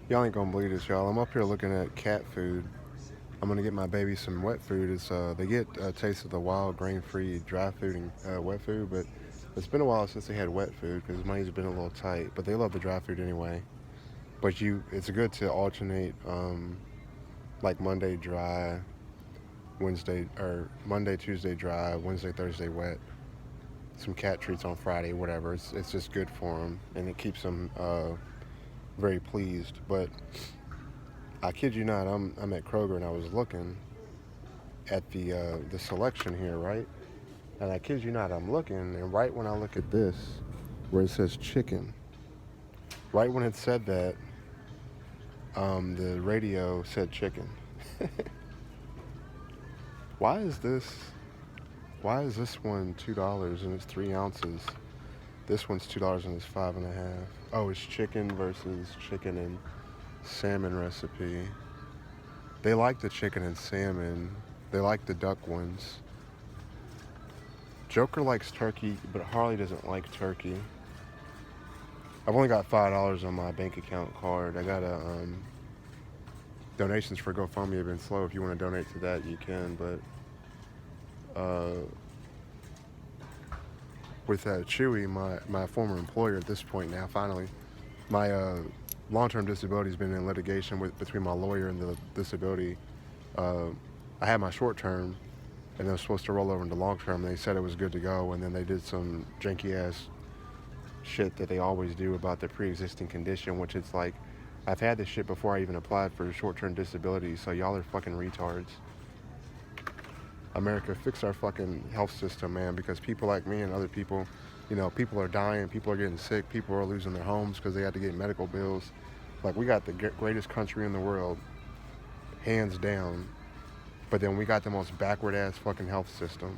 Y'all ain't gonna believe this, y'all. I'm up here looking at cat food. I'm gonna get my baby some wet food. It's they get a taste of the wild, grain-free dry food and wet food, but it's been a while since they had wet food because money's been a little tight. But they love the dry food anyway. But it's good to alternate, like Monday dry, Monday, Tuesday dry, Wednesday, Thursday wet. Some cat treats on Friday, whatever. It's just good for them, and it keeps them very pleased. But I kid you not, I'm at Kroger and I was looking at the selection here, right? And I kid you not, I'm looking, and right when I look at this, where it says chicken, right when it said that, the radio said chicken. Why is this? Why is this one $2 and it's 3 ounces? This one's $2 and it's 5.5. Oh, it's chicken versus chicken and salmon recipe. They like the chicken and salmon. They like the duck ones. Joker likes turkey, but Harley doesn't like turkey. I've only got $5 on my bank account card. I got a donations for GoFundMe have been slow. If you want to donate to that, you can. But with Chewy, my former employer at this point now, finally, my long-term disability has been in litigation between my lawyer and the disability. I had my short-term, and it was supposed to roll over into long-term. They said it was good to go, and then they did some janky-ass shit that they always do about the pre-existing condition, which it's like, I've had this shit before I even applied for short-term disability, so y'all are fucking retards. America, fix our fucking health system, man, because people like me and other people, people are dying, people are getting sick, people are losing their homes because they had to get medical bills. Like, we got the greatest country in the world, hands down, but then we got the most backward-ass fucking health system,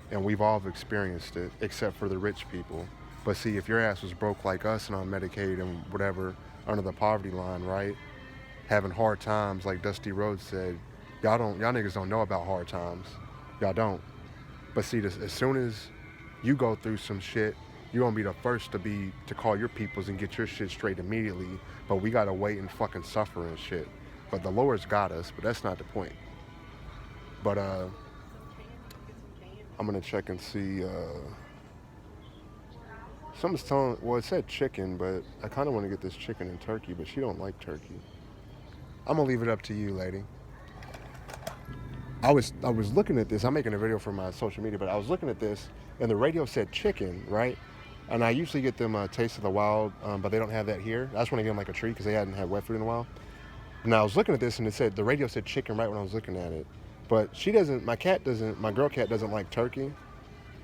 and we've all experienced it, except for the rich people. But see, if your ass was broke like us and on Medicaid and whatever, under the poverty line, right, having hard times, like Dusty Rhodes said, y'all niggas don't know about hard times. Y'all don't. But see, as soon as you go through some shit, you're gonna be the first to call your peoples and get your shit straight immediately. But we gotta wait and fucking suffer and shit. But the Lord's got us, but that's not the point. But I'm gonna check and see. Someone's telling. Well, it said chicken, but I kind of want to get this chicken and turkey. But she don't like turkey. I'm gonna leave it up to you, lady. I was looking at this. I'm making a video for my social media, but I was looking at this, and the radio said chicken, right? And I usually get them Taste of the Wild, but they don't have that here. I just want to give them like a treat because they hadn't had wet food in a while. And I was looking at this, and the radio said chicken right when I was looking at it. But she doesn't. My girl cat doesn't like turkey.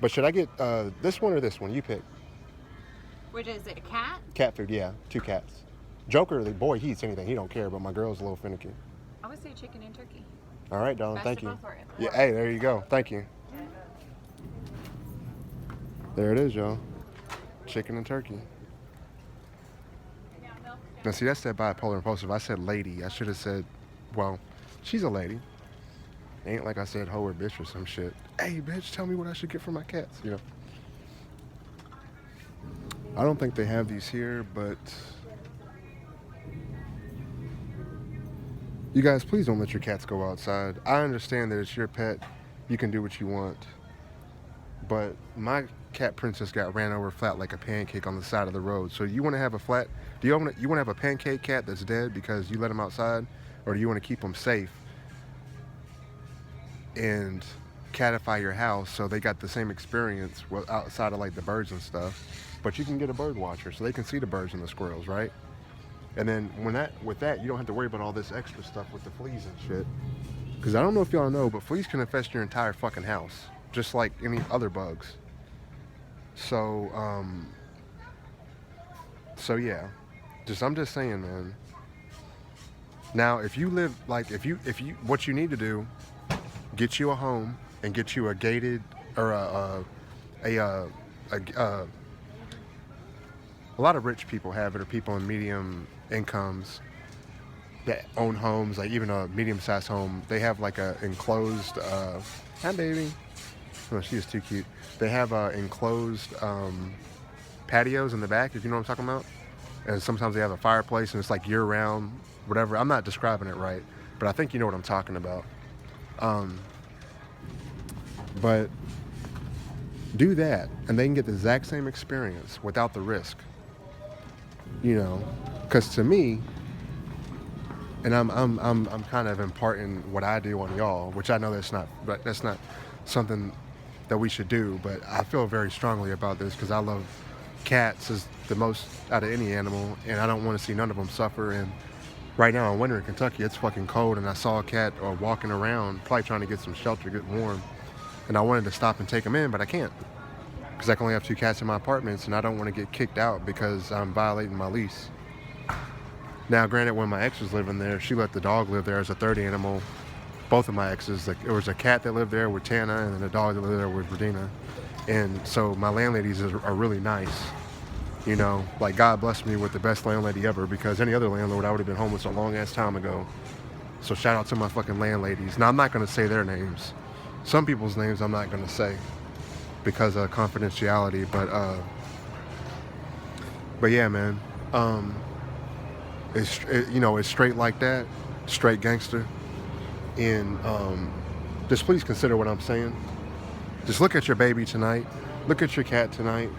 But should I get this one or this one? You pick. Which is it, a cat? Cat food, yeah. 2 cats. Joker, the boy, he eats anything. He don't care, but my girl's a little finicky. I would say chicken and turkey. All right, darling. Best Thank of you. both worlds. Yeah. Hey, there you go. Thank you. There it is, y'all. Chicken and turkey. Now, see, that's that bipolar impulsive. I said lady. I should have said, well, she's a lady. Ain't like I said hoe or bitch or some shit. Hey, bitch, tell me what I should get for my cats, I don't think they have these here, but you guys, please don't let your cats go outside. I understand that it's your pet. You can do what you want. But my cat Princess got ran over flat like a pancake on the side of the road. So you want to have a flat, you want to have a pancake cat that's dead because you let him outside? Or do you want to keep them safe and catify your house so they got the same experience outside of like the birds and stuff? But you can get a bird watcher so they can see the birds and the squirrels, right? And then with that, you don't have to worry about all this extra stuff with the fleas and shit. Because I don't know if y'all know, but fleas can infest your entire fucking house, just like any other bugs. So yeah, I'm just saying, man. Now, if you live if you what you need to do, get you a home and get you a gated or a lot of rich people have it, or people in medium incomes that own homes, like even a medium-sized home. They have like a enclosed, hi baby. Oh, she is too cute. They have enclosed patios in the back, if you know what I'm talking about. and sometimes they have a fireplace, and it's like year-round, whatever. I'm not describing it right, but I think you know what I'm talking about. But do that, and they can get the exact same experience without the risk. Because to me, and I'm kind of imparting what I do on y'all, which I know that's not something that we should do, but I feel very strongly about this because I love cats as the most out of any animal, and I don't want to see none of them suffer. And right now in winter in Kentucky, it's fucking cold, and I saw a cat walking around, probably trying to get some shelter, get warm, and I wanted to stop and take him in, but I can't because I can only have 2 cats in my apartments, and I don't want to get kicked out because I'm violating my lease. Now, granted, when my ex was living there, she let the dog live there as a third animal. Both of my exes, there was a cat that lived there with Tana, and then a dog that lived there with Radina. And so my landladies are really nice. Like God blessed me with the best landlady ever, because any other landlord, I would have been homeless a long ass time ago. So shout out to my fucking landladies. Now, I'm not going to say their names. Some people's names I'm not going to say because of confidentiality. But yeah, man. It's straight like that, straight gangster. And just please consider what I'm saying. Just look at your baby tonight, look at your cat tonight,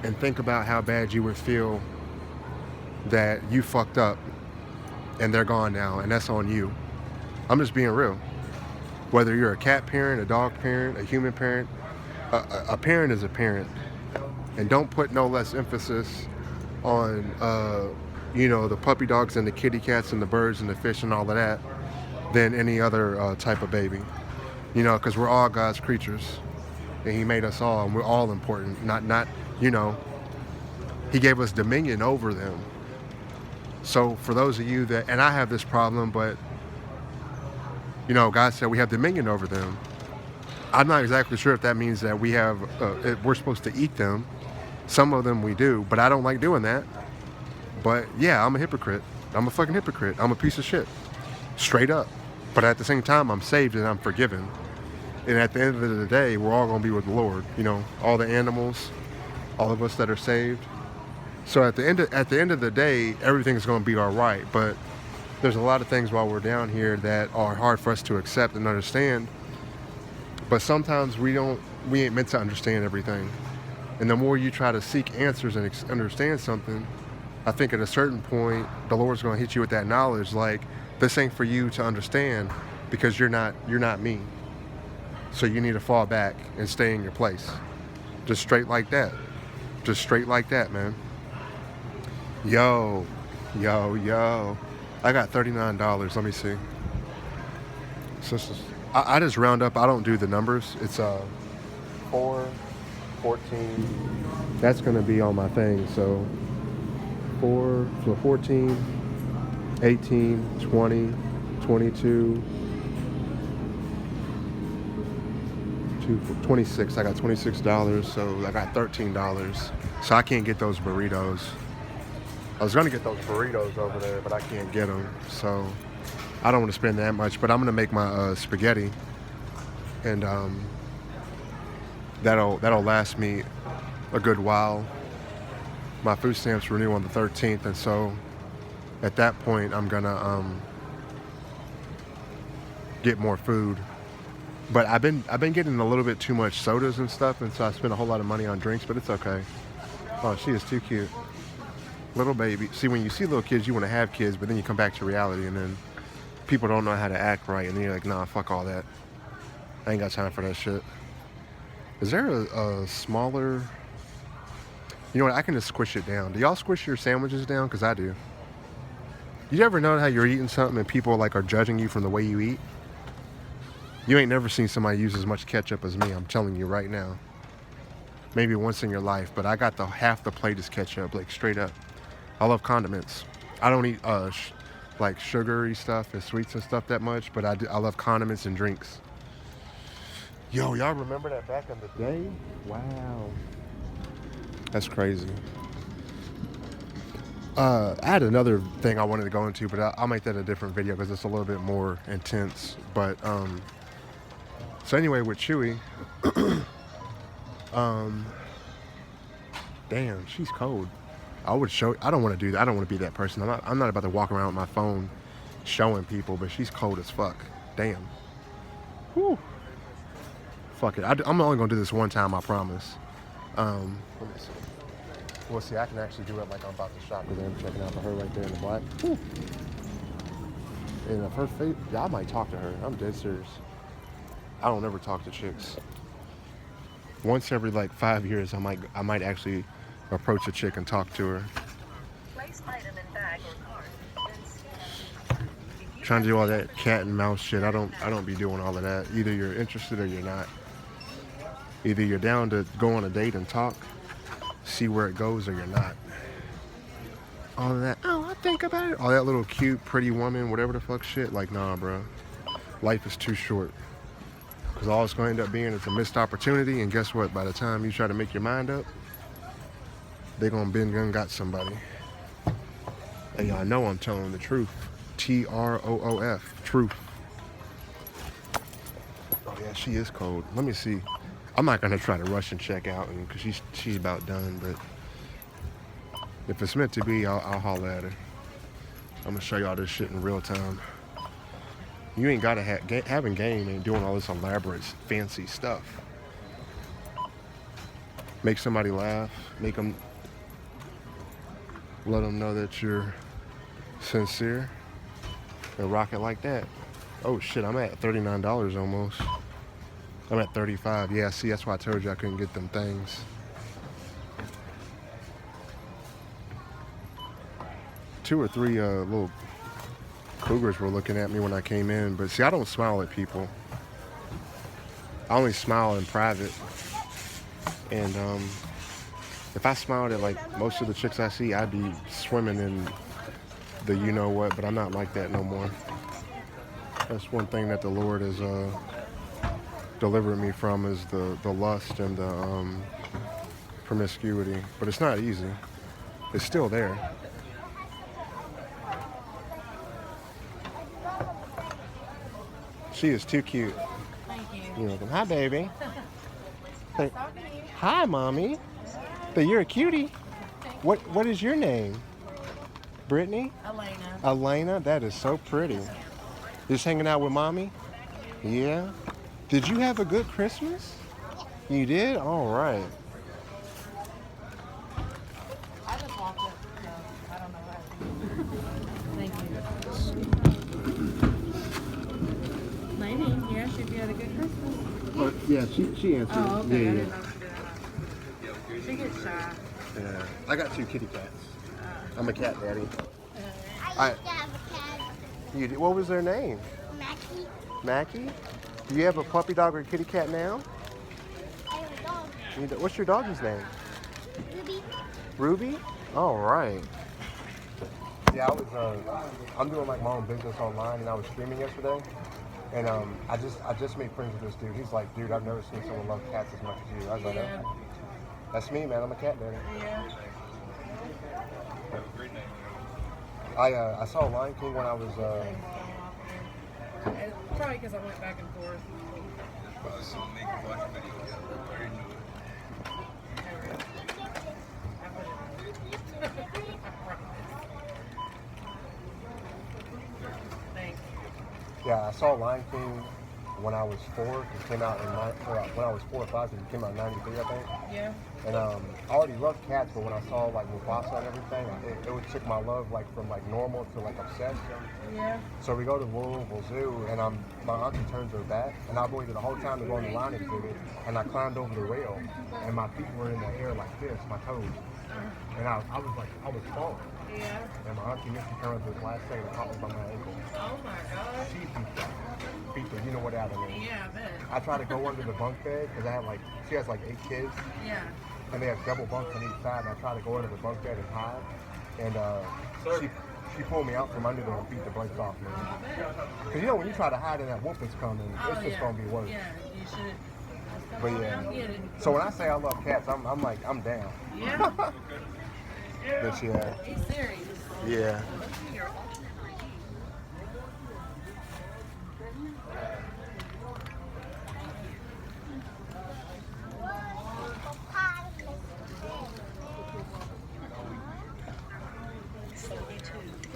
and think about how bad you would feel that you fucked up and they're gone now, and that's on you. I'm just being real. Whether you're a cat parent, a dog parent, a human parent, a parent is a parent. And don't put no less emphasis on the puppy dogs and the kitty cats and the birds and the fish and all of that than any other type of baby. Because we're all God's creatures, and He made us all, and we're all important. He gave us dominion over them. So for those of you that, and I have this problem, but God said we have dominion over them. I'm not exactly sure if that means that we're supposed to eat them. Some of them we do, but I don't like doing that. But yeah, I'm a hypocrite. I'm a fucking hypocrite. I'm a piece of shit. Straight up. But at the same time, I'm saved and I'm forgiven. And at the end of the day, we're all going to be with the Lord. All the animals, all of us that are saved. So at the end of the day, everything's going to be all right. But there's a lot of things while we're down here that are hard for us to accept and understand. But sometimes we ain't meant to understand everything. And the more you try to seek answers and understand something, I think at a certain point, the Lord's going to hit you with that knowledge, like, this ain't for you to understand because you're not me. So you need to fall back and stay in your place. Just straight like that. Just straight like that, man. Yo. I got $39. Let me see. So I just round up. I don't do the numbers. It's 4, 14. That's going to be on my thing. So 14, 18, 20, 22, 26. I got $26, so I got $13. So I can't get those burritos. I was going to get those burritos over there, but I can't get them. So I don't want to spend that much, but I'm going to make my spaghetti. And that'll last me a good while. My food stamps renew on the 13th, and so at that point, I'm gonna get more food. But I've been getting a little bit too much sodas and stuff, and so I spent a whole lot of money on drinks. But it's okay. Oh, she is too cute, little baby. See, when you see little kids, you want to have kids, but then you come back to reality, and then people don't know how to act right, and then you're like, nah, fuck all that. I ain't got time for that shit. Is there a smaller? You know what? I can just squish it down. Do y'all squish your sandwiches down? Because I do. You ever know how you're eating something and people are judging you from the way you eat? You ain't never seen somebody use as much ketchup as me. I'm telling you right now. Maybe once in your life, but I got half the plate is ketchup, straight up. I love condiments. I don't eat sugary stuff and sweets and stuff that much, but I love condiments and drinks. Yo, y'all remember that back in the day? Wow. That's crazy. I had another thing I wanted to go into, but I'll make that a different video because it's a little bit more intense. But so anyway, with Chewy, damn, she's cold. I would show. I don't want to do that. I don't want to be that person. I'm not about to walk around with my phone showing people. But she's cold as fuck. Damn. Whew. Fuck it. I'm only gonna do this one time. I promise. Let me see. Well, see, I can actually do it like I'm about to shop with them, checking out for her right there in the black. Whew. And if her face, yeah, I might talk to her. I'm dead serious. I don't ever talk to chicks. Once every like 5 years, I might actually approach a chick and talk to her. Place item in bag or cart. Trying to do all that cat and mouse shit. I don't be doing all of that. Either you're interested or you're not. Either you're down to go on a date and talk, see where it goes, or you're not. All of that, oh, I think about it. All that little cute, pretty woman, whatever the fuck shit. Like, nah, bro. Life is too short. Because all it's going to end up being is a missed opportunity. And guess what? By the time you try to make your mind up, they're going to been gun got somebody. And y'all know I'm telling the truth. Troof. Truth. Oh, yeah, she is cold. Let me see. I'm not going to try to rush and check out because she's about done. But if it's meant to be, I'll holler at her. I'm going to show y'all this shit in real time. You ain't got to having game and doing all this elaborate, fancy stuff. Make somebody laugh. Let them know that you're sincere. And rock it like that. Oh shit, I'm at $39 almost. I'm at 35. Yeah, see, that's why I told you I couldn't get them things. Two or three little cougars were looking at me when I came in, but see, I don't smile at people. I only smile in private. And if I smiled at like most of the chicks I see, I'd be swimming in the you know what, but I'm not like that no more. That's one thing that the Lord has delivered me from is the lust and the promiscuity. But it's not easy. It's still there. She is too cute. Thank you. You're welcome. Hi, baby. Hey. Hi, mommy. But you're a cutie. What is your name? Brittany? Elena. Elena? That is so pretty. Just hanging out with mommy? Yeah. Did you have a good Christmas? You did? All right. I just walked it, so I don't know what. Thank you. Lady, you asked if you had a good Christmas. Oh, yeah, she answered. Oh, okay. Yeah, I yeah. didn't know she did that. She gets shy. Yeah. I got 2 kitty cats. I'm a cat daddy. I used to have a cat. You did, what was their name? Mackie. Mackie? Do you have a puppy dog or a kitty cat now? I have a dog. What's your doggy's name? Ruby. Ruby? All right. Yeah, I'm doing like my own business online, and I was streaming yesterday, and I just made friends with this dude. He's like, dude, I've never seen someone love cats as much as you. I was like, Yeah. oh, that's me, man. I'm a cat daddy. Yeah. I saw Lion King when I was. Probably because I went back and forth. Thanks. Yeah, I saw Lion King when I was 4. It came out when I was 4 or 5. It came out in '93, I think. Yeah. And I already loved cats, but when I saw like Mufasa and everything, it took my love like from like normal to like obsessed. Yeah. So we go to Louisville Zoo, and my auntie turns her back, and I waited the whole time to go in the lion exhibit, and I climbed over the rail, and my feet were in the air like this, my toes, and I was falling. Yeah. And my auntie Missy turned to this last second and caught me by my ankle. Oh my gosh. She beat the you know what out of me. Yeah, I bet. I tried to go under the bunk bed because she has like 8 kids. Yeah. And they have double bunks on each side, and I tried to go into the bunk bed and hide, and she pulled me out from under there and beat the brakes off me. Because you know when you try to hide and that wolf is coming, it's just gonna be worse. Yeah, you should. But yeah. Get it. So when I say I love cats, I'm down. Yeah. But yeah. He's serious. Yeah.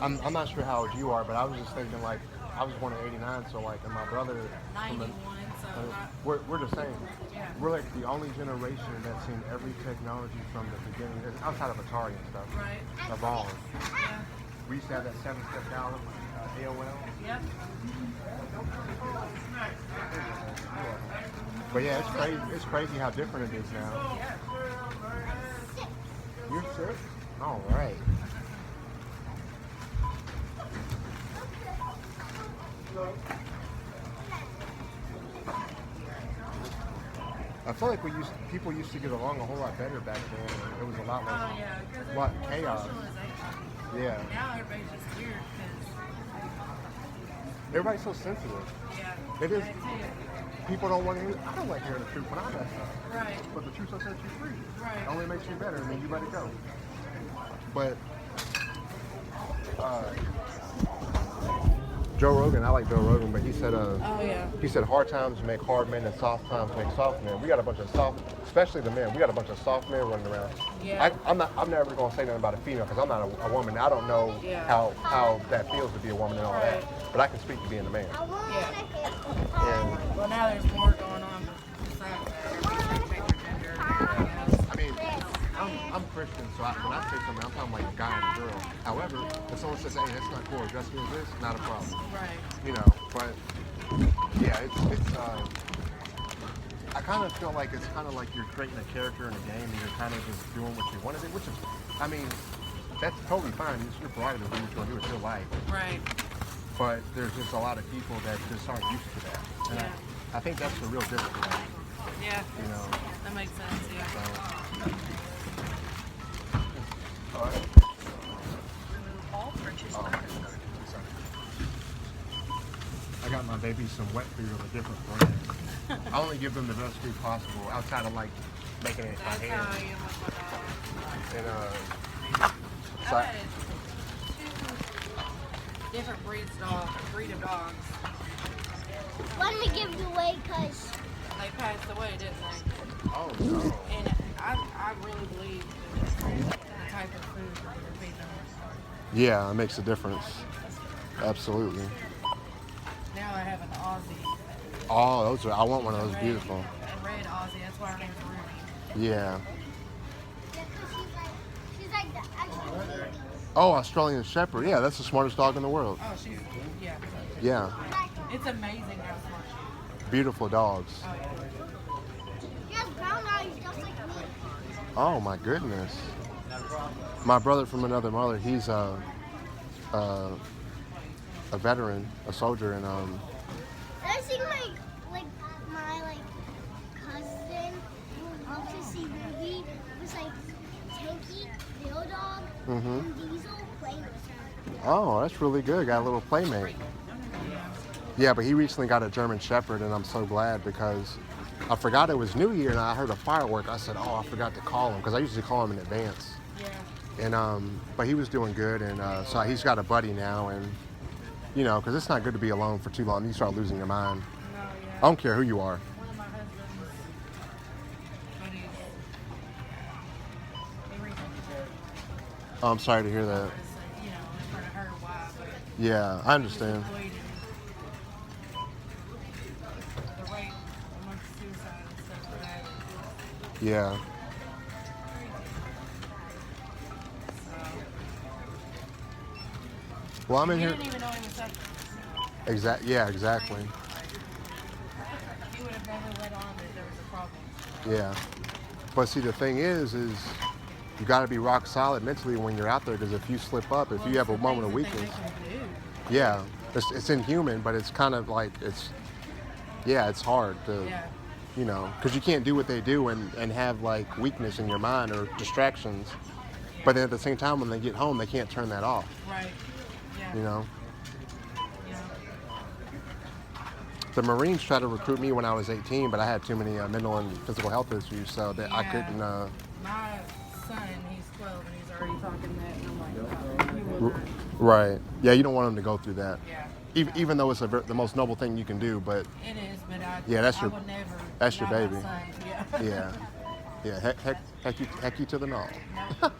I'm not sure how old you are, but I was just thinking like I was born in '89, so like, and my brother, from 91, so we're the same. yeah. We're like the only generation that's seen every technology from the beginning, outside of Atari and stuff, Right. evolve. Yeah. We used to have that 7-step dial-up, AOL. Yep. But yeah, it's crazy. It's crazy how different it is now. You're sick? All right. I feel like people used to get along a whole lot better back then. It was a lot less, Oh, yeah. 'Cause a lot there's chaos. socialization. Yeah. Now everybody's just weird because, Everybody's so sensitive. yeah. It is. That too. People don't want to hear. I don't like hearing the truth when I mess up. Right. But the truth will set you free. Right. It only makes you better, and then you let it go. But Joe Rogan, I like Joe Rogan, but he said, Oh, yeah. hard times make hard men and soft times make soft men. We got a bunch of soft, especially the men. We got a bunch of soft men running around. Yeah. I'm never gonna say nothing about a female because I'm not a woman. I don't know Yeah. how that feels to be a woman and all that. But I can speak to being a man. Yeah. And Well, now there's more going on besides that. Everybody's trying to change their gender and everything else. I mean, I'm Christian, so when I say something, I'm talking like a guy and a girl. However, if someone says, "Hey, that's not cool," dress me as this, not a problem. Right. You know, but yeah, it's I kind of feel like it's kind of like you're creating a character in a game and you're kind of just doing what you want to do, which is, I mean, that's totally fine. It's your prerogative to do what you want to do. It's your life. Right. But there's just a lot of people that just aren't used to that. And Yeah. I think that's the real difference. Yeah. You know. That makes sense, yeah. So, all right. All purchase Oh, sorry. I got my babies some wet food of a different brand. I only give them the best food possible outside of like making it by That's how I hand. am with my dog. And so I've had two different breed of dogs. Let me give it away because They passed away, didn't they? oh no. And I really believe that the type of food that you're feeding them. Yeah, it makes a difference. Absolutely. Now I have an Aussie. Oh, I want one of those. Red- Beautiful. A red Aussie. That's why her name's Ruby. Yeah. she's like the actual Oh, Australian Shepherd. Yeah, that's the smartest dog in the world. Oh, she's yeah. Yeah. It's amazing how smart she is. Beautiful dogs. Oh yeah. She has brown eyes just like me. Oh my goodness. My brother from another mother, he's a veteran, a soldier, and I think my cousin who loves to see Ruby was like Tanky, the old dog, and Diesel playing with her. oh, that's really good. Got a little playmate. Yeah, but he recently got a German Shepherd, and I'm so glad because I forgot it was New Year, and I heard a firework. I said, oh, I forgot to call him because I usually call him in advance. Yeah. And but he was doing good, and so he's got a buddy now, and you know, because it's not good to be alone for too long. You start losing your mind. No, yeah. I don't care who you are. One of my husband's buddies. He recently died. Oh, I'm sorry to hear that. You know, in front of her wife. But Yeah, I understand. avoiding the rate amongst suicide and stuff like that. Yeah. Well, I'm in He here. didn't even know he was suffering. Yeah, exactly. He would have never let on that there was a problem. Yeah. But see, the thing is you got to be rock solid mentally when you're out there because if you slip up, if you have a moment of weakness, yeah, it's inhuman, but it's kind of like it's hard to, Yeah. you know, because you can't do what they do and have like weakness in your mind or distractions. But then at the same time, when they get home, they can't turn that off, Right. Yeah. you know. Yeah. The Marines tried to recruit me when I was 18, but I had too many mental and physical health issues, so that I Yeah. couldn't. My son, he's 12 and he's already talking that, and I'm like, no, you will not. Right. Yeah, you don't want them to go through that. Yeah. Even though it's the most noble thing you can do, but It is, but Yeah, that's I your- would never. that's your not my baby. son, Yeah. yeah, yeah, heck you to the no. No.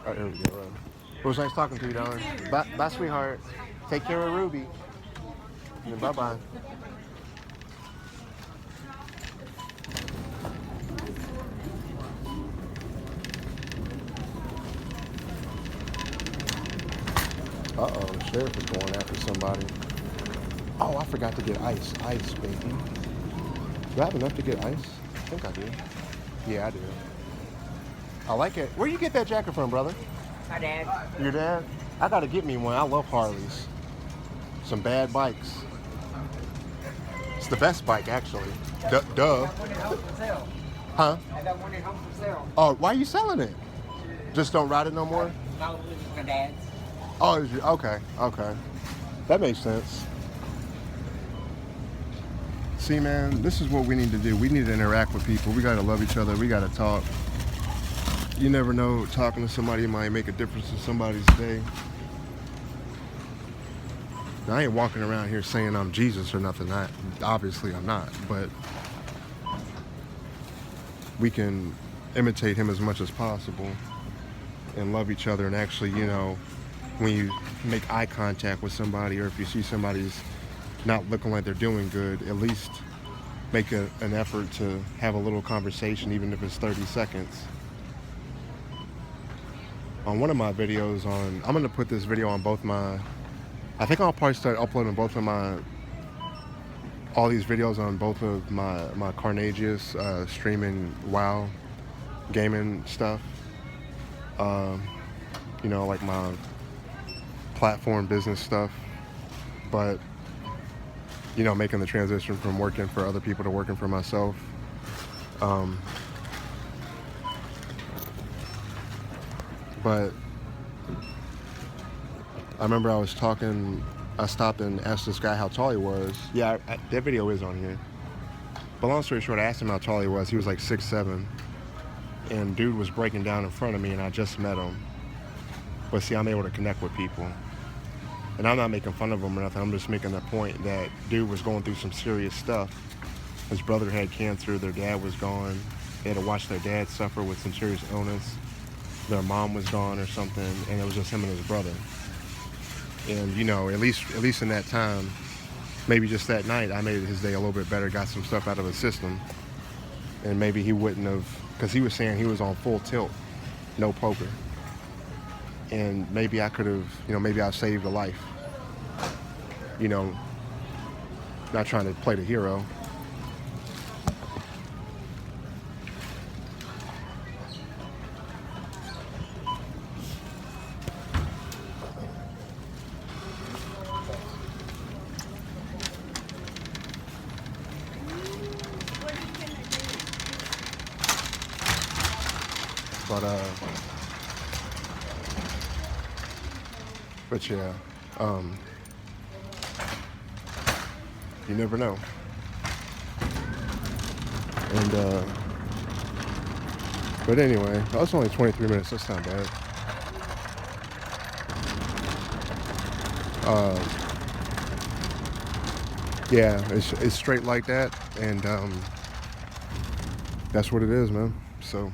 Oh, here we go. It was nice talking to you, darling. Bye, bye, sweetheart. Take care of Ruby. And bye-bye. Uh-oh, the sheriff is going after somebody. Oh, I forgot to get ice. Ice, baby. Do I have enough to get ice? I think I do. Yeah, I do. I like it. Where you get that jacket from, brother? My dad. Your dad? I gotta get me one. I love Harleys. Some bad bikes. It's the best bike, actually. Duh. I got one at home for sale. Huh? I got one at home for sale. Oh, why are you selling it? Just don't ride it no more? No, this is my dad's. Oh, okay. That makes sense. See, man, this is what we need to do. We need to interact with people. We gotta love each other. We gotta talk. You never know, talking to somebody might make a difference in somebody's day. Now, I ain't walking around here saying I'm Jesus or nothing. Obviously, I'm not. But we can imitate him as much as possible and love each other. And actually, you know, when you make eye contact with somebody, or if you see somebody's not looking like they're doing good, at least make an effort to have a little conversation, even if it's 30 seconds. On one of my videos I'm going to put this video on both my, I think I'll probably start uploading all these videos on both of my Carnagious streaming WoW gaming stuff. You know, like my platform business stuff. But, you know, making the transition from working for other people to working for myself. But I remember I stopped and asked this guy how tall he was. Yeah, that video is on here. But long story short, I asked him how tall he was. He was like 6'7". And dude was breaking down in front of me, and I just met him. But see, I'm able to connect with people. And I'm not making fun of him or nothing. I'm just making the point that dude was going through some serious stuff. His brother had cancer. Their dad was gone. They had to watch their dad suffer with some serious illness. Their mom was gone or something, and it was just him and his brother. And you know, at least in that time, maybe just that night, I made his day a little bit better, got some stuff out of his system, and maybe he wouldn't have, because he was saying he was on full tilt, no poker, and maybe I could have, you know, maybe I saved a life. You know, not trying to play the hero. But yeah, you never know. And but anyway, that's only 23 minutes. That's not bad. Yeah, it's straight like that, and that's what it is, man. So.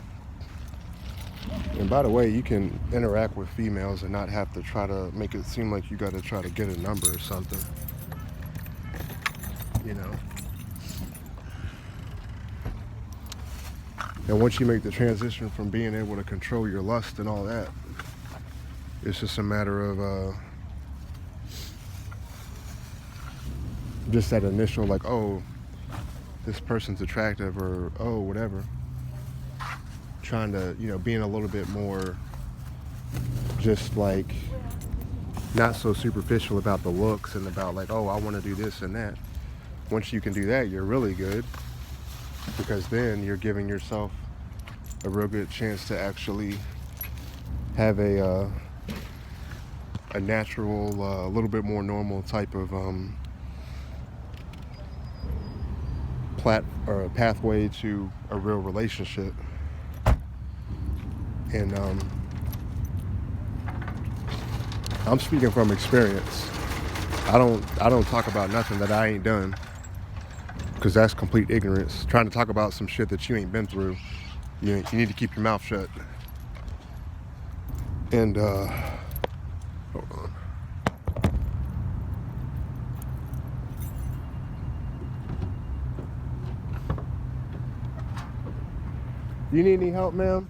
And by the way, you can interact with females and not have to try to make it seem like you got to try to get a number or something. You know. And once you make the transition from being able to control your lust and all that, it's just a matter of just that initial, like, oh, this person's attractive, or oh, whatever. Trying to, you know, being a little bit more just like not so superficial about the looks and about like, oh, I want to do this and that. Once you can do that, you're really good, because then you're giving yourself a real good chance to actually have a natural, a little bit more normal type of pathway to a real relationship. And I'm speaking from experience. I don't talk about nothing that I ain't done, because that's complete ignorance. Trying to talk about some shit that you ain't been through, you need to keep your mouth shut. And You need any help, ma'am?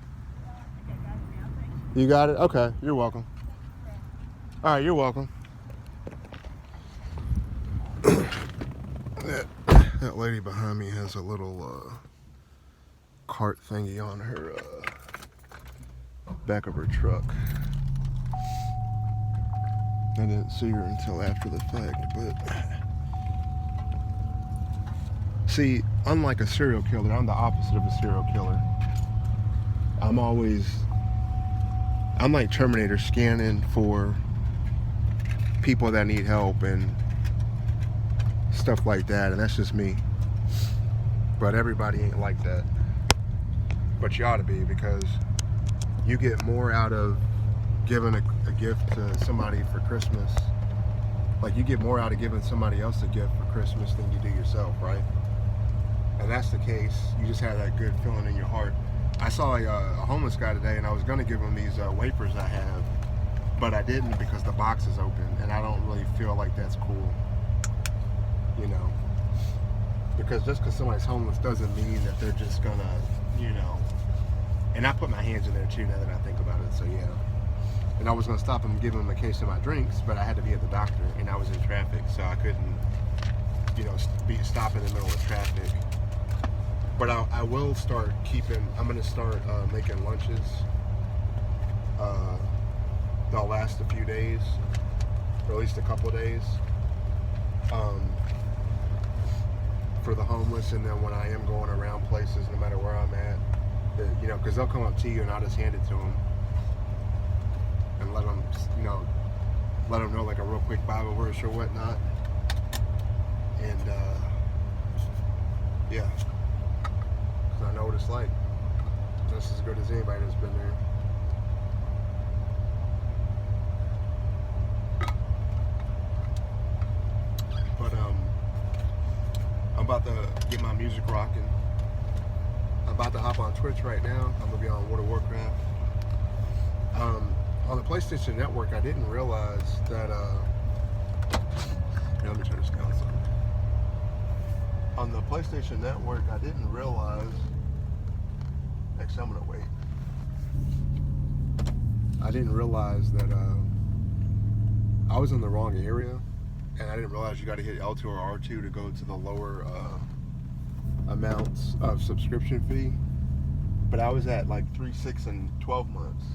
You got it? Okay, you're welcome. All right, you're welcome. That lady behind me has a little cart thingy on her back of her truck. I didn't see her until after the fact, but see, unlike a serial killer, I'm the opposite of a serial killer. I'm like Terminator, scanning for people that need help and stuff like that, and that's just me. But everybody ain't like that. But you ought to be, because you get more out of giving a gift to somebody for Christmas. Like, you get more out of giving somebody else a gift for Christmas than you do yourself, right? And that's the case. You just have that good feeling in your heart. I saw a homeless guy today, and I was going to give him these wafers I have, but I didn't because the box is open, and I don't really feel like that's cool, you know? Because just because somebody's homeless doesn't mean that they're just going to, you know. And I put my hands in there too, now that I think about it, so yeah. And I was going to stop him and give him a case of my drinks, but I had to be at the doctor, and I was in traffic, so I couldn't, you know, stop in the middle of traffic. But I will start I'm going to start making lunches. They'll last a few days, or at least a couple days, for the homeless. And then when I am going around places, no matter where I'm at, you know, because they'll come up to you and I'll just hand it to them and let them know like a real quick Bible verse or whatnot. And yeah. I know what it's like. Just as good as anybody that's been there. But I'm about to get my music rocking. I'm about to hop on Twitch right now. I'm gonna be on World of Warcraft. On the PlayStation Network, I didn't realize that. Here, let me turn this down. On the PlayStation Network, I didn't realize. Actually, I'm gonna wait. I didn't realize that I was in the wrong area, and I didn't realize you got to hit L2 or R2 to go to the lower amounts of subscription fee. But I was at like 3, 6, and 12 months.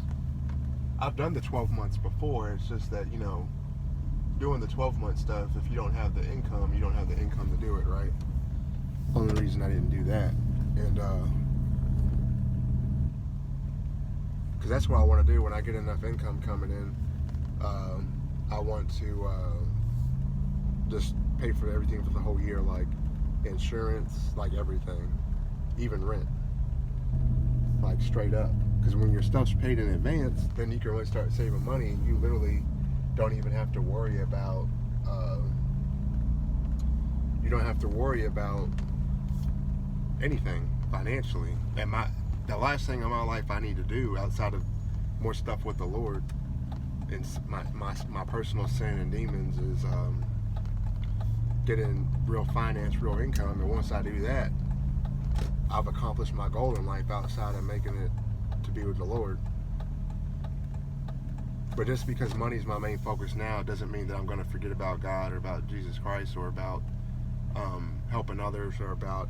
I've done the 12 months before. It's just that, you know, doing the 12-month stuff, if you don't have the income, you don't have the income to do it, right? Only reason I didn't do that. And because that's what I want to do when I get enough income coming in. I want to just pay for everything for the whole year, like insurance, like everything, even rent, like straight up. Because when your stuff's paid in advance, then you can really start saving money, and you literally don't even have to worry about anything financially. And the last thing in my life I need to do outside of more stuff with the Lord and my personal sin and demons is getting real finance, real income. And once I do that, I've accomplished my goal in life outside of making it to be with the Lord. But just because money's my main focus now doesn't mean that I'm going to forget about God or about Jesus Christ or about helping others or about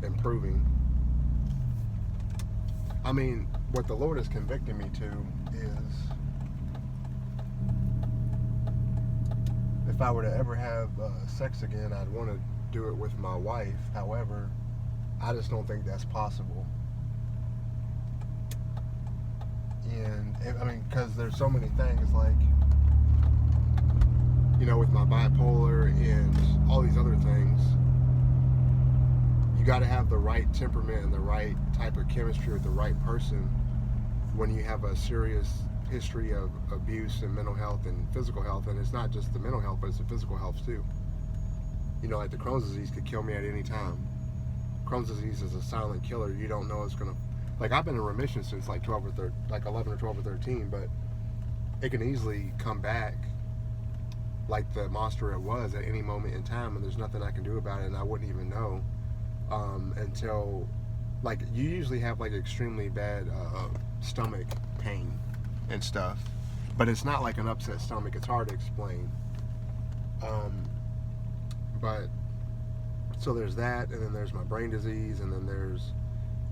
improving. I mean, what the Lord is convicting me to is if I were to ever have sex again, I'd want to do it with my wife. However, I just don't think that's possible. And I mean, because there's so many things, like, you know, with my bipolar and all these other things, you got to have the right temperament and the right type of chemistry with the right person when you have a serious history of abuse and mental health and physical health. And it's not just the mental health, but it's the physical health too. You know, like the Crohn's disease could kill me at any time. Crohn's disease is a silent killer. You don't know it's gonna, like, I've been in remission since like 11 or 12 or 13, but it can easily come back like the monster it was at any moment in time, and there's nothing I can do about it, and I wouldn't even know until like you usually have like extremely bad stomach pain and stuff, but it's not like an upset stomach. It's hard to explain. But so there's that, and then there's my brain disease, and then there's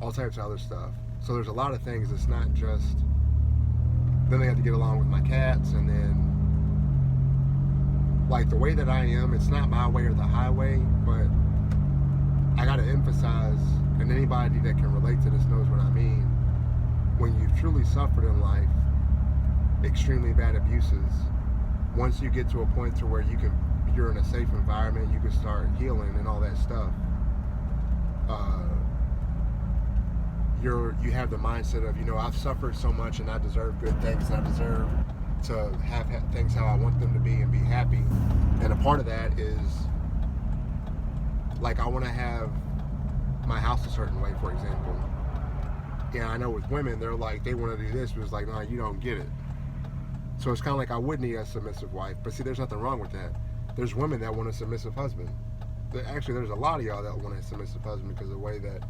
all types of other stuff. So there's a lot of things. It's not just. Then they have to get along with my cats, and then like the way that I am, it's not my way or the highway, but I gotta emphasize, and anybody that can relate to this knows what I mean. When you've truly suffered in life extremely bad abuses, once you get to a point to where you're in a safe environment, you can start healing and all that stuff. You have the mindset of, I've suffered so much and I deserve good things, and I deserve to have things how I want them to be and be happy. And a part of that is like I want to have my house a certain way, for example. And I know with women, they're like, they want to do this, but it's like, no, you don't get it. So it's kind of like I would need a submissive wife, but see, there's nothing wrong with that. There's women that want a submissive husband. Actually, there's a lot of y'all that want a submissive husband because of the way that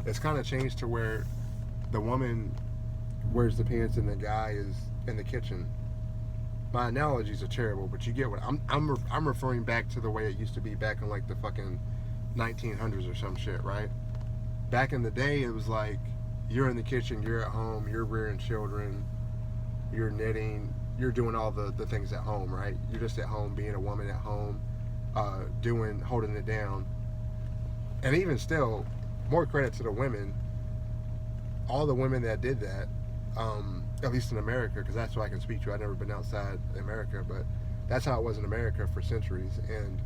it's kind of changed to where the woman wears the pants and the guy is in the kitchen. My analogies are terrible, but you get what I'm referring back to the way it used to be back in like the fucking 1900s or some shit, right? Back in the day, it was like you're in the kitchen, you're at home, you're rearing children, you're knitting, you're doing all the things at home, right? You're just at home, being a woman at home, holding it down. And even still, more credit to the women, all the women that did that, at least in America, because that's what I can speak to. I've never been outside America, but that's how it was in America for centuries. And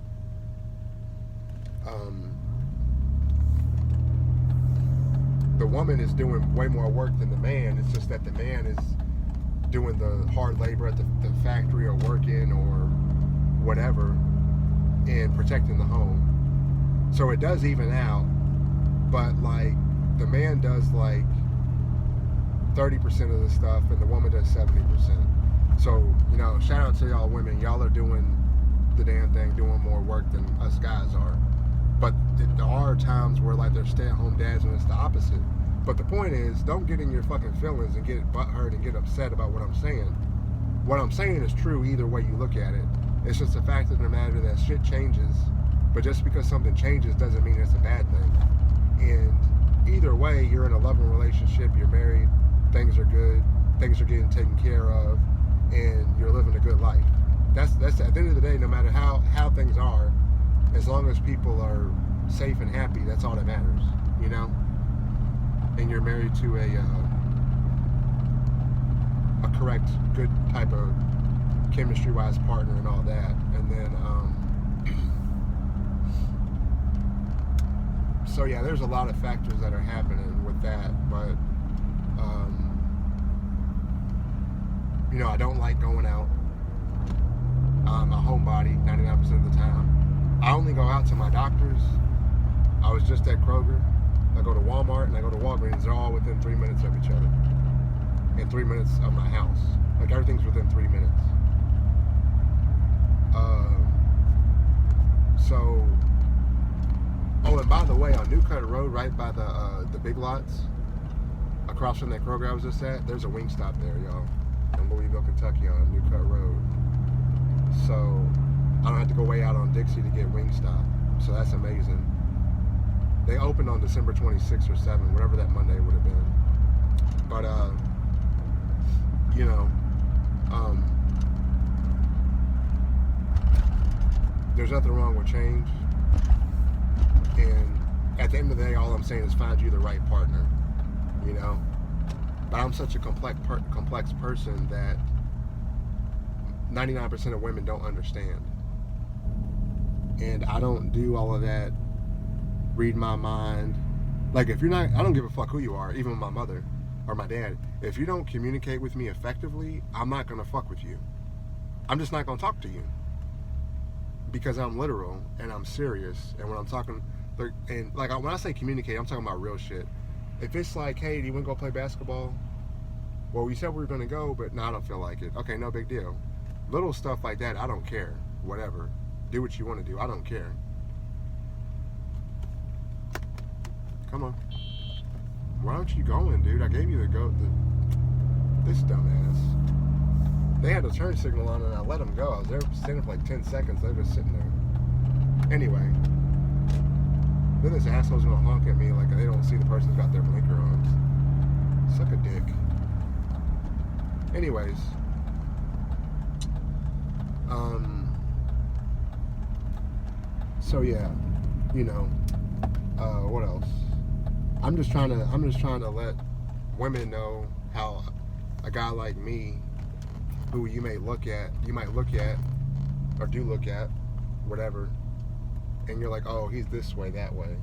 the woman is doing way more work than the man. It's just that the man is doing the hard labor at the factory or working or whatever and protecting the home. So it does even out, but like the man does like 30% of the stuff and the woman does 70%. So, shout out to y'all women. Y'all are doing the damn thing, doing more work than us guys are. But there are times where like there's stay-at-home dads and it's the opposite. But the point is, don't get in your fucking feelings and get butthurt and get upset about what I'm saying. What I'm saying is true either way you look at it. It's just a fact of the matter that shit changes. But just because something changes doesn't mean it's a bad thing. And either way, you're in a loving relationship, you're married, things are good, things are getting taken care of, and you're living a good life. That's at the end of the day, no matter how things are, as long as people are safe and happy, that's all that matters, And you're married to a correct, good type of chemistry-wise partner and all that. And then, so yeah, there's a lot of factors that are happening with that, but I don't like going out. I'm a homebody 99% of the time. I only go out to my doctors. I was just at Kroger. I go to Walmart and I go to Walgreens. They're all within 3 minutes of each other. And 3 minutes of my house. Like everything's within 3 minutes. And by the way, on New Cut Road, right by the Big Lots, across from that Kroger I was just at, there's a Wingstop there, y'all. In Louisville, Kentucky, on New Cut Road. So I don't have to go way out on Dixie to get Wingstop. So that's amazing. They opened on December 26th or 7th, whatever that Monday would have been. But, there's nothing wrong with change. And at the end of the day, all I'm saying is find you the right partner, But I'm such a complex person that 99% of women don't understand. And I don't do all of that, read my mind. Like, if you're not, I don't give a fuck who you are, even my mother or my dad. If you don't communicate with me effectively, I'm not going to fuck with you. I'm just not going to talk to you. Because I'm literal and I'm serious. And when I'm talking, and like when I say communicate, I'm talking about real shit. If it's like, hey, do you want to go play basketball? Well, we said we were going to go, but no, I don't feel like it. Okay, no big deal. Little stuff like that, I don't care. Whatever. Do what you want to do. I don't care. Come on. Why aren't you going, dude? I gave you the go. This dumbass. They had a turn signal on and I let them go. I was there standing for like 10 seconds. They were just sitting there. Anyway. Then this asshole's gonna honk at me like they don't see the person's got their blinker on. Suck a dick. Anyways. So yeah, you know, what else? I'm just trying to let women know how a guy like me, who you might look at, or do look at, whatever, and you're like, oh, he's this way, that way.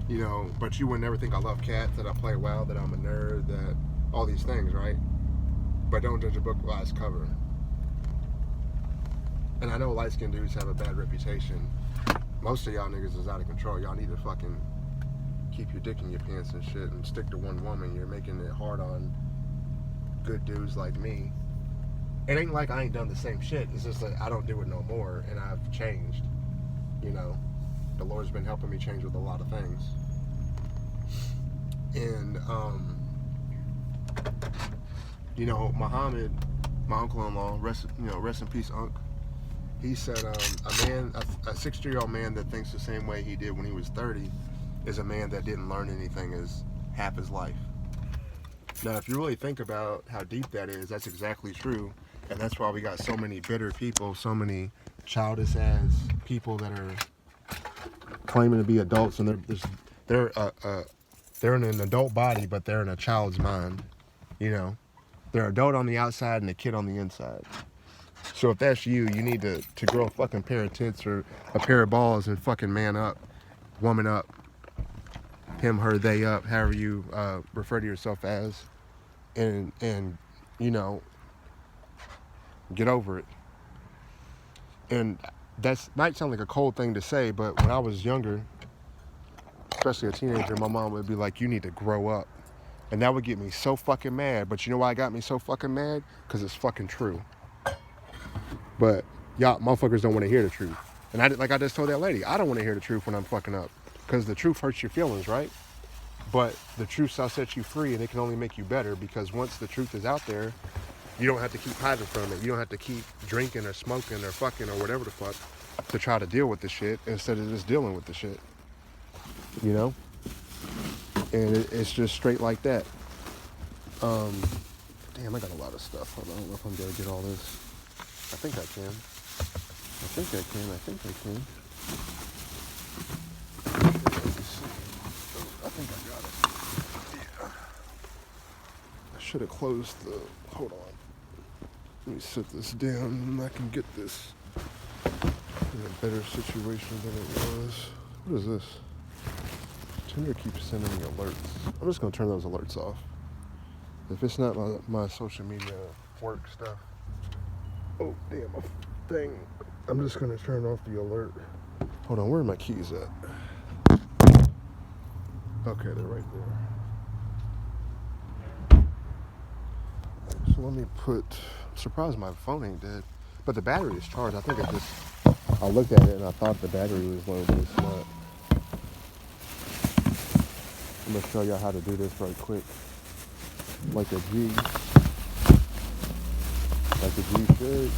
You know, but you would never think I love cats, that I play well, that I'm a nerd, that all these things, right? But don't judge a book by its cover. And I know light-skinned dudes have a bad reputation. Most of y'all niggas is out of control. Y'all need to fucking keep your dick in your pants and shit and stick to one woman. You're making it hard on good dudes like me. It ain't like I ain't done the same shit. It's just that I don't do it no more, and I've changed. You know, the Lord's been helping me change with a lot of things. And, you know, Muhammad, my uncle-in-law, rest in peace, Unc. He said a 60-year-old man that thinks the same way he did when he was 30 is a man that didn't learn anything as half his life. Now, if you really think about how deep that is, that's exactly true. And that's why we got so many bitter people, so many childish-ass people that are claiming to be adults, and they're in an adult body, but they're in a child's mind. You know, they're adult on the outside and a kid on the inside. So if that's you, you need to grow a fucking pair of tits or a pair of balls and fucking man up, woman up, him, her, they up, however you refer to yourself as, and you know, get over it. And that might sound like a cold thing to say, but when I was younger, especially a teenager, my mom would be like, you need to grow up. And that would get me so fucking mad. But you know why it got me so fucking mad? Because it's fucking true. But y'all motherfuckers don't want to hear the truth. And I just told that lady, I don't want to hear the truth when I'm fucking up. Because the truth hurts your feelings, right? But the truth shall set you free, and it can only make you better, because once the truth is out there, you don't have to keep hiding from it. You don't have to keep drinking or smoking or fucking or whatever the fuck to try to deal with the shit instead of just dealing with the shit. You know? And it's just straight like that. Damn, I got a lot of stuff. I don't know if I'm going to get all this. I think I can. I think I got it. Yeah. I should have closed the... Hold on. Let me set this down and I can get this in a better situation than it was. What is this? Tinder keeps sending me alerts. I'm just going to turn those alerts off. If it's not my social media work stuff. Oh, damn, my thing. I'm just going to turn off the alert. Hold on, where are my keys at? Okay, they're right there. So let me put... I'm surprised my phone ain't dead. But the battery is charged. I think I looked at it and I thought the battery was low, but it's not. I'm going to show y'all how to do this right quick. Like a G. Like a G should.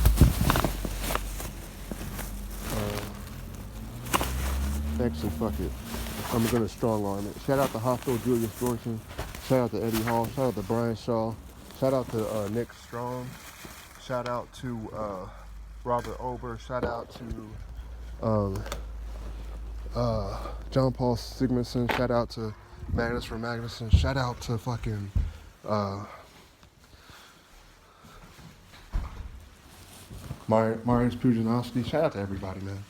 Actually, fuck it. I'm going to strong arm it. Shout out to Hospital Julius Jordan. Shout out to Eddie Hall. Shout out to Brian Shaw. Shout out to Nick Strong. Shout out to Robert Ober. Shout out to John Paul Sigmundson. Shout out to Magnus from Magnuson. Shout out to fucking Marius Pujanowski. Shout out to everybody, man.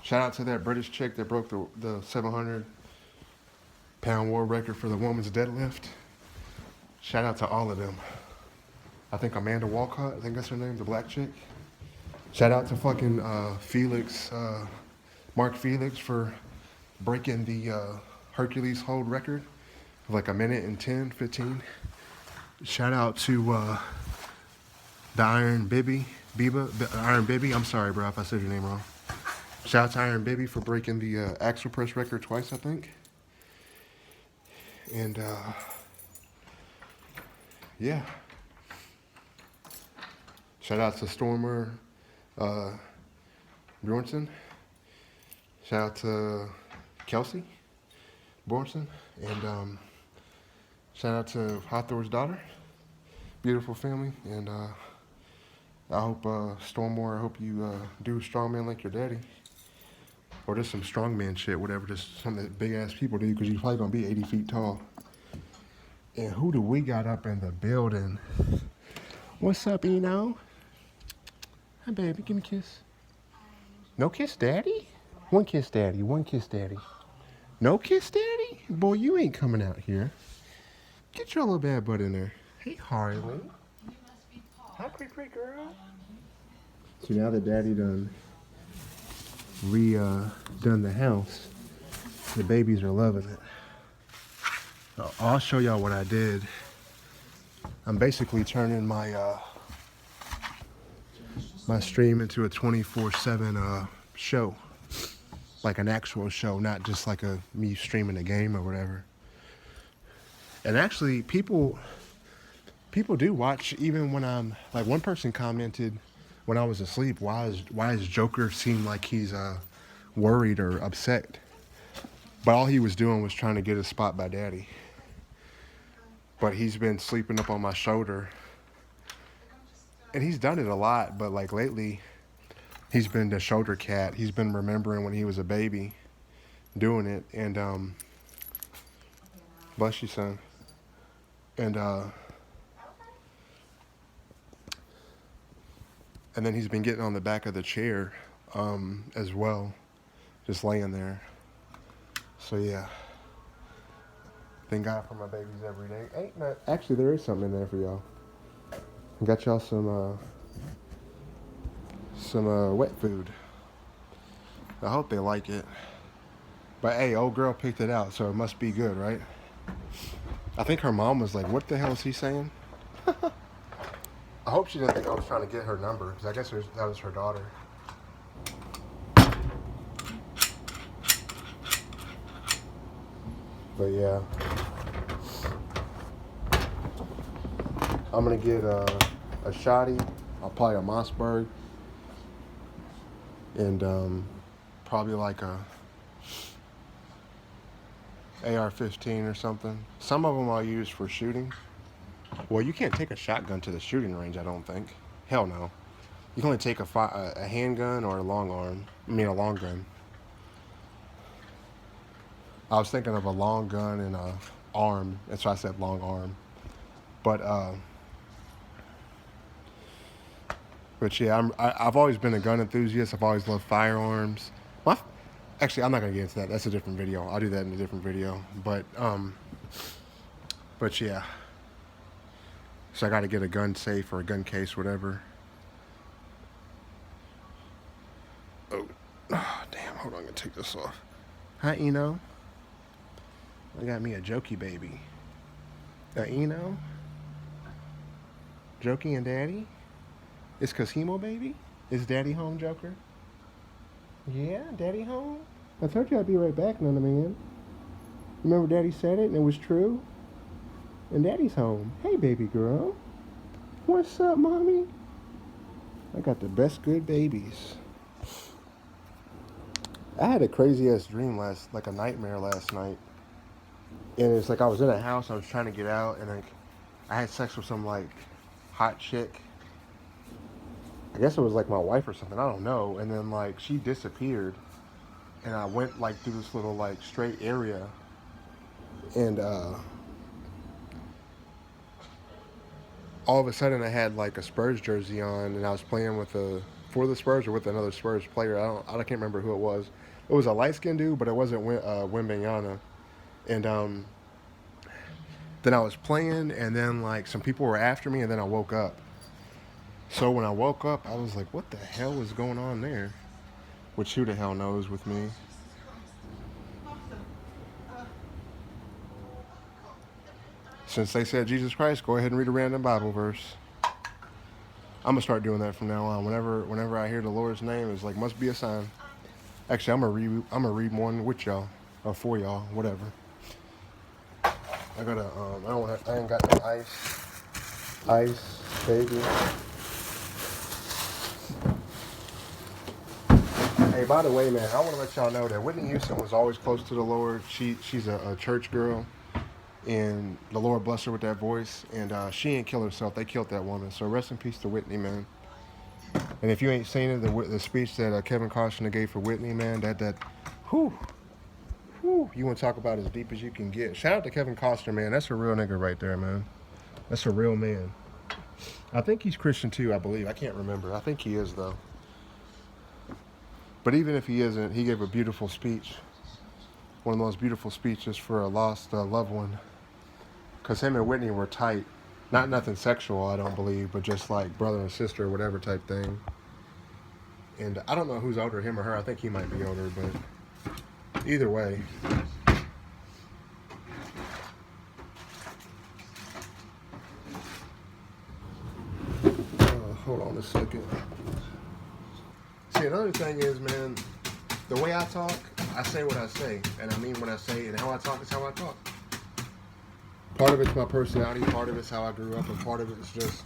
Shout out to that British chick that broke the 700-pound world record for the woman's deadlift. Shout out to all of them. I think Amanda Walcott, I think that's her name, the black chick. Shout out to fucking Mark Felix for breaking the Hercules hold record of like a minute and 10, 15. Shout out to the Iron Bibby, I'm sorry, bro, if I said your name wrong. Shout out to Iron Bibby for breaking the axle press record twice, I think. And yeah. Shout out to Stormer Bjornson. Shout out to Kelsey Bjornson. And shout out to Hawthorne's daughter. Beautiful family. And I hope, Stormore, I hope you do strongman like your daddy. Or just some strongman shit, whatever, just something that big ass people do, because you're probably gonna be 80 feet tall. And who do we got up in the building? What's up, Eno? Hi, baby, give me a kiss. No kiss, daddy? One kiss, daddy, one kiss, daddy. No kiss, daddy? Boy, you ain't coming out here. Get your little bad butt in there. Hey, Harley. Hi, great girl. So now that daddy done done the house, the babies are loving it. I'll show y'all what I did. I'm basically turning my my stream into a 24/7 show, like an actual show, not just like me streaming a game or whatever. And actually, people do watch even when I'm like, one person commented when I was asleep, why is Joker seem like he's worried or upset? But all he was doing was trying to get a spot by daddy. But he's been sleeping up on my shoulder. And he's done it a lot, but like lately, he's been the shoulder cat. He's been remembering when he was a baby doing it. And bless you, son. And then he's been getting on the back of the chair as well, just laying there. So yeah, thank God for my babies every day. Ain't not, actually, there is something in there for y'all. I got y'all some wet food. I hope they like it. But hey, old girl picked it out, so it must be good, right? I think her mom was like, "What the hell is he saying?" I hope she didn't think I was trying to get her number, because I guess that was her daughter. But yeah, I'm gonna get a shotty, probably a Mossberg, and probably like a AR-15 or something. Some of them I'll use for shooting. Well, you can't take a shotgun to the shooting range, I don't think. Hell no. You can only take a handgun or a long gun. I was thinking of a long gun and a arm. That's why I said long arm. But yeah, I've always been a gun enthusiast. I've always loved firearms. Actually, I'm not gonna get into that. That's a different video. I'll do that in a different video. But yeah. So I got to get a gun safe or a gun case, whatever. Oh, damn! Hold on, I'm gonna take this off. Hi, Eno. I got me a jokey baby. Eno? Jokey and Daddy? It's Cosimo baby? Is Daddy home, Joker? Yeah, Daddy home? I told you I'd be right back, Nana Man. Remember Daddy said it and it was true? And Daddy's home. Hey, baby girl. What's up, Mommy? I got the best good babies. I had a crazy-ass dream like a nightmare last night. And it's like I was in a house, I was trying to get out, and like I had sex with some like hot chick. I guess it was like my wife or something, I don't know. And then like she disappeared. And I went like through this little like straight area. And all of a sudden I had like a Spurs jersey on, and I was playing for the Spurs or with another Spurs player. I can't remember who it was. It was a light-skinned dude, but it wasn't Wembanyama. And then I was playing, and then like some people were after me, and then I woke up. So when I woke up, I was like, what the hell is going on there? Which who the hell knows with me? Since they said Jesus Christ, go ahead and read a random Bible verse. I'm gonna start doing that from now on. Whenever I hear the Lord's name, it's like must be a sign. Actually, I'm gonna read one with y'all or for y'all, whatever. I gotta, I ain't got no ice, baby. Hey, by the way, man, I want to let y'all know that Whitney Houston was always close to the Lord. She's a church girl, and the Lord blessed her with that voice, and she ain't kill herself. They killed that woman. So rest in peace to Whitney, man. And if you ain't seen it, the speech that Kevin Costner gave for Whitney, man, whew, you want to talk about as deep as you can get. Shout out to Kevin Costner, man. That's a real nigga right there, man. That's a real man. I think he's Christian too, I believe. I can't remember. I think he is, though. But even if he isn't, he gave a beautiful speech. One of the most beautiful speeches for a lost loved one. Because him and Whitney were tight. Not nothing sexual, I don't believe, but just like brother and sister or whatever type thing. And I don't know who's older, him or her. I think he might be older, but either way. Hold on a second. See, another thing is, man, the way I talk, I say what I say, and I mean what I say, and how I talk is how I talk. Part of it's my personality, part of it's how I grew up, and part of it's just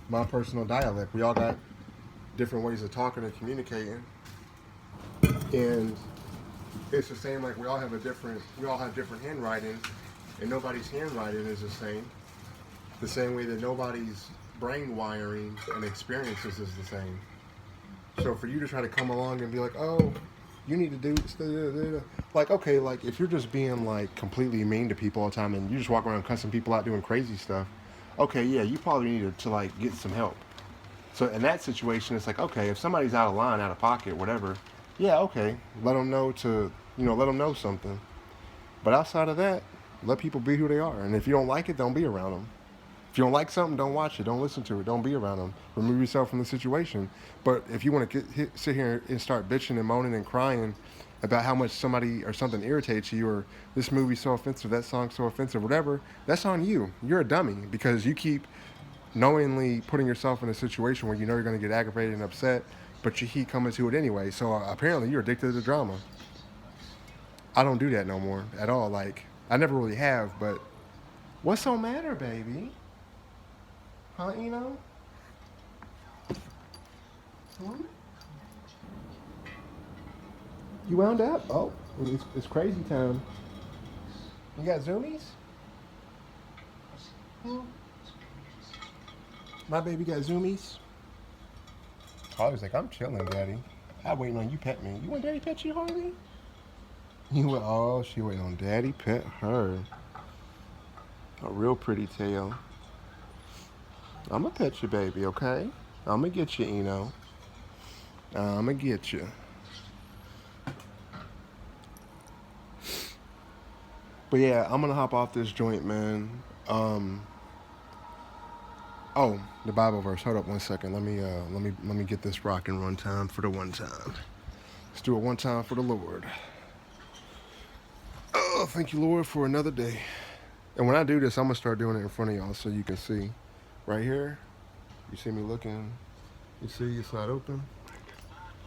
my personal dialect. We all got different ways of talking and communicating, and it's the same. Like we all have different handwriting, and nobody's handwriting is the same. The same way that nobody's brain wiring and experiences is the same. So for you to try to come along and be like, oh, you need to do this, like, okay, like if you're just being like completely mean to people all the time and you just walk around cussing people out doing crazy stuff, okay, yeah, you probably need to like get some help. So in that situation, it's like, okay, if somebody's out of line, out of pocket, whatever, yeah, okay, let them know something. But outside of that, let people be who they are. And if you don't like it, don't be around them. If you don't like something, don't watch it. Don't listen to it. Don't be around them. Remove yourself from the situation. But if you want to sit here and start bitching and moaning and crying about how much somebody or something irritates you, or this movie's so offensive, that song's so offensive, whatever, that's on you. You're a dummy because you keep knowingly putting yourself in a situation where you know you're going to get aggravated and upset, but you keep coming to it anyway. So apparently you're addicted to drama. I don't do that no more at all. Like, I never really have, but what's so matter, baby? Huh, Eno? You wound up? Oh, it's crazy time. You got zoomies? My baby got zoomies? Harley was like, I'm chilling, Daddy. I'm waiting on you pet me. You want Daddy pet you, Harley? She waiting on Daddy pet her. A real pretty tail. I'm gonna pet you, baby, okay? I'm gonna get you, Eno. I'm gonna get you. But yeah, I'm gonna hop off this joint, man. Oh, the Bible verse. Hold up one second. Let me get this rocking one time for the one time. Let's do it one time for the Lord. Oh, thank you, Lord, for another day. And when I do this, I'm gonna start doing it in front of y'all so you can see. Right here, you see me looking. You see it's not open.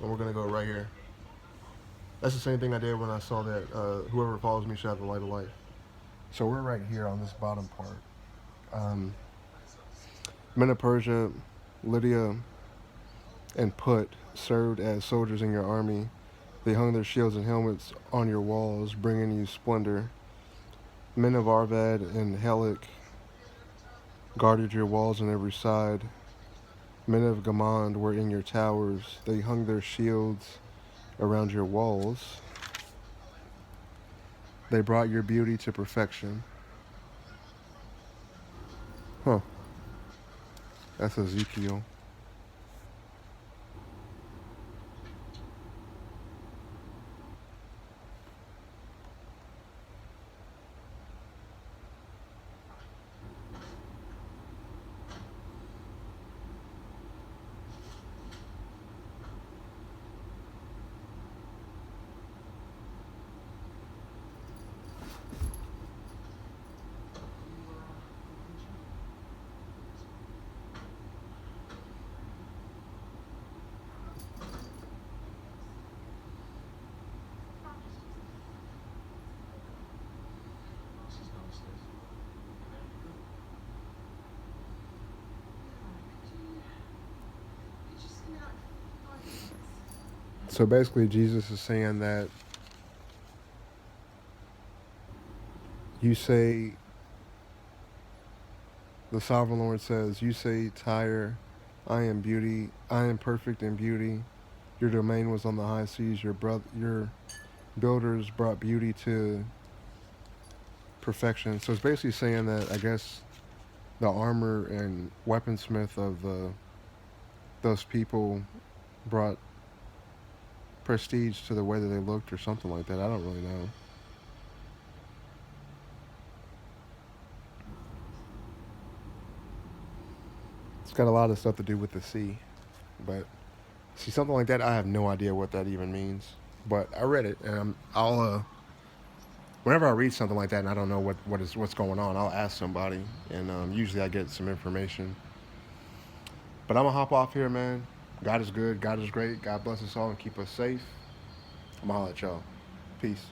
And we're gonna go right here. That's the same thing I did when I saw that whoever follows me should have the light of life. So we're right here on this bottom part. Men of Persia, Lydia, and Put served as soldiers in your army. They hung their shields and helmets on your walls, bringing you splendor. Men of Arvad and Helic guarded your walls on every side. Men of Gamand were in your towers. They hung their shields around your walls. They brought your beauty to perfection. Huh. That's Ezekiel. So basically, Jesus is saying that you say, the sovereign Lord says, you say, Tyre, I am beauty, I am perfect in beauty. Your domain was on the high seas. Your builders brought beauty to perfection. So it's basically saying that I guess the armor and weaponsmith of those people brought prestige to the way that they looked or something like that. I don't really know. It's got a lot of stuff to do with the sea, but see, something like that, I have no idea what that even means. But I read it, and I'll whenever I read something like that and I don't know what's going on, I'll ask somebody, and usually I get some information. But I'm gonna hop off here, man. God is good. God is great. God bless us all and keep us safe. I'm gonna holler at y'all. Peace.